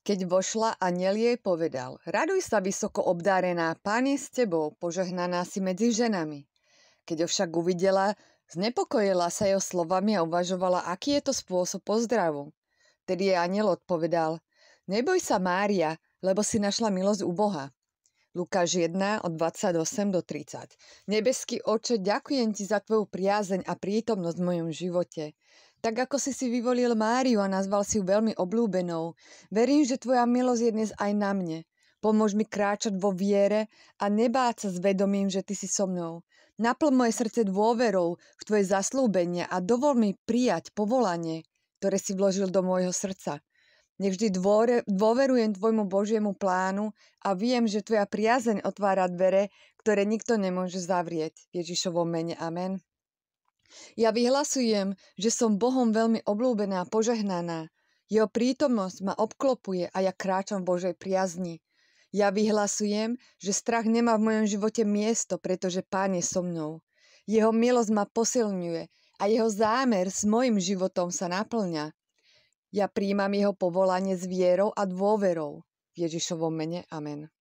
Keď vošla, anjel jej povedal: Raduj sa, vysoko obdarená, Pán je s tebou, požehnaná si medzi ženami. Keď ho však uvidela, znepokojila sa jeho slovami a uvažovala, aký je to spôsob pozdravu. Tedy jej anjel odpovedal: Neboj sa, Mária, lebo si našla milosť u Boha. Lukáš 1 od 28 do 30. Nebeský Otče, ďakujem ti za tvoju priazeň a prítomnosť v mojom živote. Tak ako si vyvolil Máriu a nazval si ju veľmi obľúbenou, verím, že tvoja milosť je dnes aj na mne. Pomôž mi kráčať vo viere a nebáť sa s vedomím, že ty si so mnou. Naplň moje srdce dôverou v tvoje zasľúbenia a dovol mi prijať povolanie, ktoré si vložil do môjho srdca. Nech vždy dôverujem tvojmu Božiemu plánu a viem, že tvoja priazeň otvára dvere, ktoré nikto nemôže zavrieť. V Ježišovom mene. Amen. Ja vyhlasujem, že som Bohom veľmi obľúbená a požehnaná. Jeho prítomnosť ma obklopuje a ja kráčam v Božej priazni. Ja vyhlasujem, že strach nemá v mojom živote miesto, pretože Pán je so mnou. Jeho milosť ma posilňuje a jeho zámer s mojim životom sa naplňa. Ja prijímam jeho povolanie s vierou a dôverou. V Ježišovom mene. Amen.